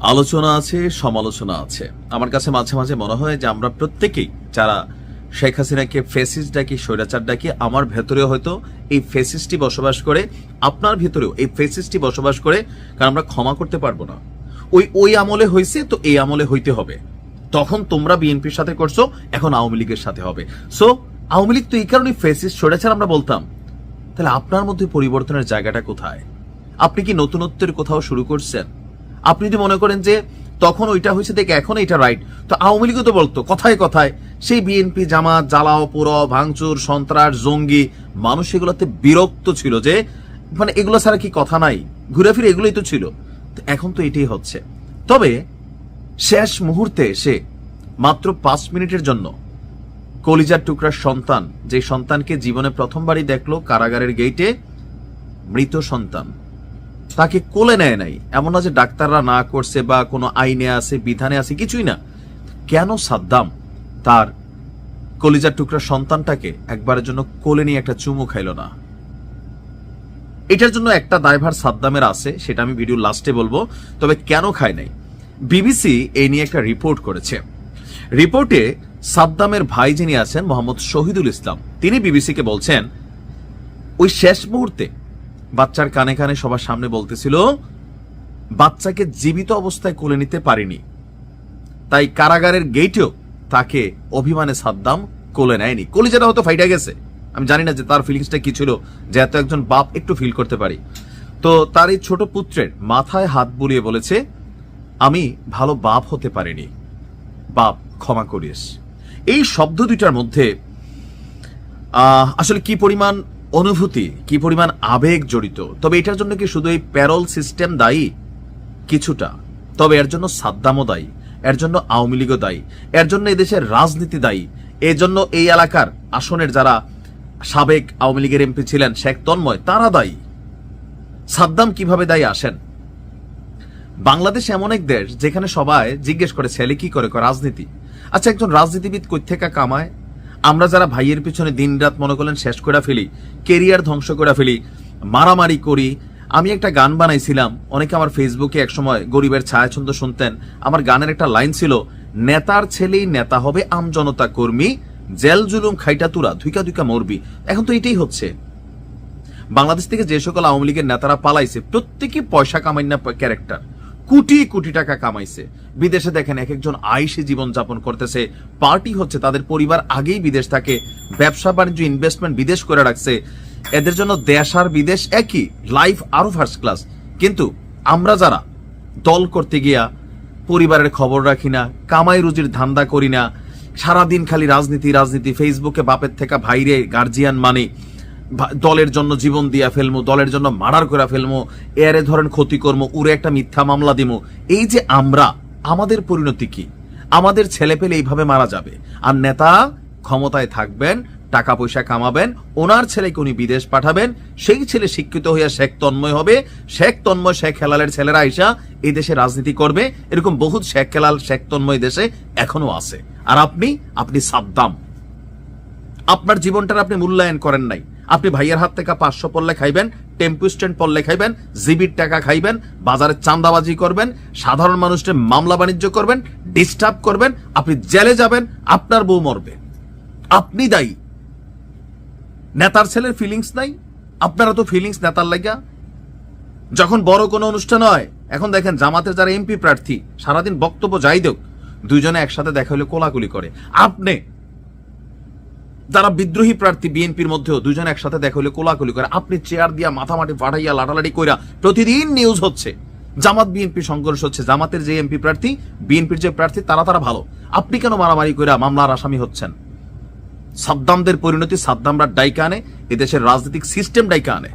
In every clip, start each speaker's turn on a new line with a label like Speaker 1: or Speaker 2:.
Speaker 1: আলোচনা আছে, সমালোচনা আছে। আমার কাছে মাঝে মাঝে মনে হয় যে আমরা প্রত্যেকেই যারা শেখ হাসিনাকে ফেসিস্ট ডাকি, স্বৈরাচার ডাকি, আমার ভেতরেও হয়তো এই ফেসিস্টই বসবাস করে, আপনার ভেতরেও এই ফেসিস্টই বসবাস করে। কারণ আমরা ক্ষমা করতে পারবো না। ওই আমলে হয়েছে তো এই আমলে হইতে হবে। তখন তোমরা বিএনপির সাথে করছো, এখন আওয়ামী লীগের সাথে হবে। সো আওয়ামী লীগ তো এই কারণে ফেসিস্ট, স্বৈরাচার আমরা বলতাম। তাহলে আপনার মধ্যে পরিবর্তনের জায়গাটা কোথায়? আপনি কি নতুনত্বের কোথাও শুরু করছেন? আপনি যদি মনে করেন যে তখন ওইটা হয়েছে দেখে এখন এটা রাইট, তো আওয়ামী লীগও তো বলতো কথায় কথায় সেই বিএনপি জামাত জ্বালাও পোড়াও ভাঙচুর সন্ত্রাস জঙ্গি, মানুষ এগুলোতে বিরক্ত ছিল যে মানে এগুলো ছাড়া কি কথা নাই, ঘুরে ফিরে এগুলোই তো ছিল। তো এখন তো এটাই হচ্ছে। তবে শেষ মুহূর্তে এসে মাত্র 5 মিনিটের জন্য কলিজার টুকরার সন্তান, যে সন্তানকে জীবনে প্রথমবারই দেখলো কারাগারের গেইটে, মৃত সন্তান, তাকে কোলে নেয় নাই। এমন না যে ডাক্তাররা না করছে বা কোনো আইনে আছে বিধানে আছে, কিছুই না। কেন সাদ্দাম তার কলিজার টুকরা সন্তানটাকে একবারের জন্য কোলে নিয়ে একটা চুমু খাইল না? এটার জন্য একটা দায়ভার সাদ্দামের আছে, সেটা আমি ভিডিও লাস্টে বলবো। তবে কেন খায় নাই, বিবিসি এই নিয়ে একটা রিপোর্ট করেছে। রিপোর্টে সাদ্দামের ভাই যিনি আছেন মোহাম্মদ শহীদুল ইসলাম, তিনি বিবিসিকে বলছেন ওই শেষ মুহূর্তে বাচ্চার কানে কানে সবার সামনে বলতেছিল বাচ্চাকে জীবিত অবস্থায় কোলে নিতে পারিনি, তাই কারাগারের গেটেও তাকে অভিমানে সাদ্দাম কোলে নেয়নি। কলিজাটা হয়তো ফাইটা গেছে, আমি জানি না যে তার ফিলিংসটা কি ছিল, যে এত একজন বাপ একটু ফিল করতে পারি। তো তার এই ছোট পুত্রের মাথায় হাত বুলিয়ে বলেছে আমি ভালো বাপ হতে পারিনি, বাপ ক্ষমা করিস। এই শব্দ দুইটার মধ্যে আসলে কি পরিমাণ অনুভূতি, কি পরিমাণ আবেগ জড়িত। তবে এটার জন্য কি শুধু এই প্যারোল সিস্টেম দায়ী? কিছুটা। তবে এর জন্য সাদ্দামও দায়ী, এর জন্য আওয়ামী লীগও দায়ী, এর জন্য এদেশের রাজনীতি দায়ী, এর জন্য এই এলাকার আসনের যারা সাবেক আওয়ামী লীগের এমপি ছিলেন শেখ তন্ময়, তারা দায়ী। সাদ্দাম কিভাবে দায়ী আসেন? বাংলাদেশ এমন এক দেশ যেখানে সবাই জিজ্ঞেস করে ছেলে কি করে, রাজনীতি। আচ্ছা, একজন রাজনীতিবিদ কই থেকে কামায়? আমরা যারা ভাইয়ের পিছনে দিন রাত মনে করলেন শেষ করে ফেলি, কেরিয়ার ধ্বংস করে ফেলি, মারামারি করি। আমি একটা গান বানাইছিলাম, অনেকে আমার ফেসবুকে একসময় গরিবের ছায়াছন্দ শুনতেন। আমার গানের একটা লাইন ছিল নেতার ছেলেই নেতা হবে আমজনতা কর্মী, জেল জুলুম খাইটা তুরা ধুইকা ধুইকা মরবি। এখন তো এটাই হচ্ছে। বাংলাদেশ থেকে যে সকল আওয়ামী লীগের নেতারা পালাইছে প্রত্যেকে পয়সা কামাই না ক্যারেক্টার, কোটি কোটি টাকা কামাইছে। বিদেশে দেখেন এক একজন আইসে জীবন যাপন করতেছে, পার্টি হচ্ছে, তাদের পরিবার আগেই বিদেশ থাকে, ব্যবসা বাণিজ্য ইনভেস্টমেন্ট বিদেশ করে রাখছে। এদের জন্য দেশ আর বিদেশ একই, লাইফ আরো ফার্স্ট ক্লাস। কিন্তু আমরা যারা দল করতে গিয়া পরিবারের খবর রাখি না, কামাই রুজির ধান্দা করি না, সারাদিন খালি রাজনীতি রাজনীতি, ফেসবুকে বাপের থেকে ভাইরে গার্জিয়ান মানি, দলের জন্য জীবন দিয়া ফেলমু, দলের জন্য মার্ডার করে ফেলমু, এরে ধরেন ক্ষতি করবো, উড়ে একটা মিথ্যা মামলা দিমু। এই যে আমরা, আমাদের পরিণতি কি? আমাদের ছেলে পেলে এইভাবে মারা যাবে। আর নেতা ক্ষমতায় থাকবেন, টাকা পয়সা কামাবেন, ওনার ছেলেকে উনি বিদেশ পাঠাবেন, সেই ছেলে শিক্ষিত হইয়া শেখ তন্ময় হবে, শেখ তন্ময় শেখ হেলালের ছেলেরা আইসা এই দেশে রাজনীতি করবে। এরকম বহুত শেখ হেলাল শেখ তন্ময় দেশে এখনো আছে। আর আপনি সাদ্দাম, আপনার জীবনটার আপনি মূল্যায়ন করেন নাই। আপনি ভাইয়ের হাত থেকে 500 পড়লে খাইবেন, টেম্পু স্ট্যান্ড পড়লে খাইবেন, জিবির টাকা খাইবেন, বাজারে চাঁদাবাজি করবেন, সাধারণ মানুষের মামলা বাণিজ্য করবেন, ডিস্টার্ব করবেন, আপনি জেলে যাবেন, আপনার বউ মরবে। আপনি দায়ী। নেতার ছেলের ফিলিংস নাই, আপনারা তো ফিলিংস নেতার লাগা। যখন বড় কোনো অনুষ্ঠান হয়, এখন দেখেন জামাতের যারা এমপি প্রার্থী সারাদিন বক্তব্য যাই দেখ, দুইজনে একসাথে দেখা হলে কোলাকুলি করে। আপনি যারা বিদ্রোহী প্রার্থী বিএনপির মধ্যেও দুইজন একসাথে দেখা হলে কোলাকুলি করে। আপনি চেয়ার দিয়া মাথামাটি ফাটাইয়া লাটালাটি কইরা প্রতিদিন নিউজ হচ্ছে, জামাত বিএনপি সংঘর্ষ হচ্ছে, জামাতের যে এমপি প্রার্থী বিএনপির যে প্রার্থী তারা ভালো, আপনি কেন মারামারি কইরা মামলার আসামি হচ্ছেন? সাদ্দামদের পরিণতি সাদ্দামরা ডাইকা আনে, এদেশের রাজনৈতিক সিস্টেম ডাইকা আনে।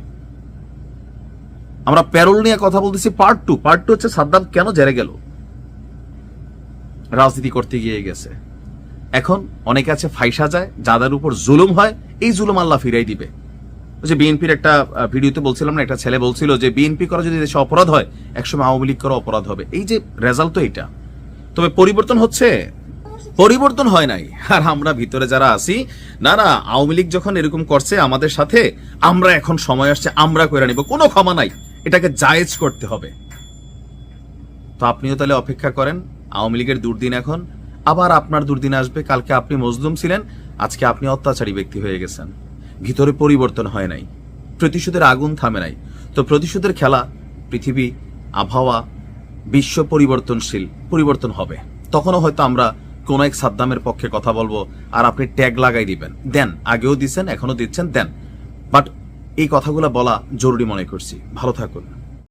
Speaker 1: আমরা প্যারোল নিয়ে কথা বলতেছি। পার্ট টু হচ্ছে সাদ্দাম কেন জেলে গেল? রাজনীতি করতে গিয়ে গেছে। এখন অনেকে আছে ফাইসা যায়, যাদের উপর জুলুম হয়, এই জুলুম আল্লাহ ফিরাই দিবে। যে বিএনপির একটা ভিডিওতে বলছিলাম না, একটা ছেলে বলছিল যে বিএনপি করা যদি দেশে অপরাধ হয়, একসময় আওয়ামী লীগ করা অপরাধ হবে। এই যে রেজাল্ট তো এটা। তবে পরিবর্তন হচ্ছে, পরিবর্তন হয় নাই। আর আমরা ভিতরে যারা আছি, না আওয়ামী লীগ যখন এরকম করছে আমাদের সাথে, আমরা এখন সময় আসছে আমরা কইরা নিব, কোনো ক্ষমা নাই, এটাকে জায়েজ করতে হবে। তো আপনিও তাহলে অপেক্ষা করেন, আওয়ামী লীগের দুর্দিন এখন, আবার আপনার দুর্দিন আসবে। কালকে আপনি মজলুম ছিলেন, আজকে আপনি অত্যাচারী ব্যক্তি হয়ে গেছেন। ভিতরে পরিবর্তন হয় নাই, প্রতিশোধের আগুন থামে নাই। তো প্রতিশোধের খেলা, পৃথিবী, আবহাওয়া, বিশ্ব পরিবর্তনশীল, পরিবর্তন হবে। তখনও হয়তো আমরা কোন এক সাদ্দামের পক্ষে কথা বলবো, আর আপনি ট্যাগ লাগাই দিবেন। দেন, আগেও দিচ্ছেন, এখনো দিচ্ছেন, দেন। বাট এই কথাগুলো বলা জরুরি মনে করছি। ভালো থাকুন।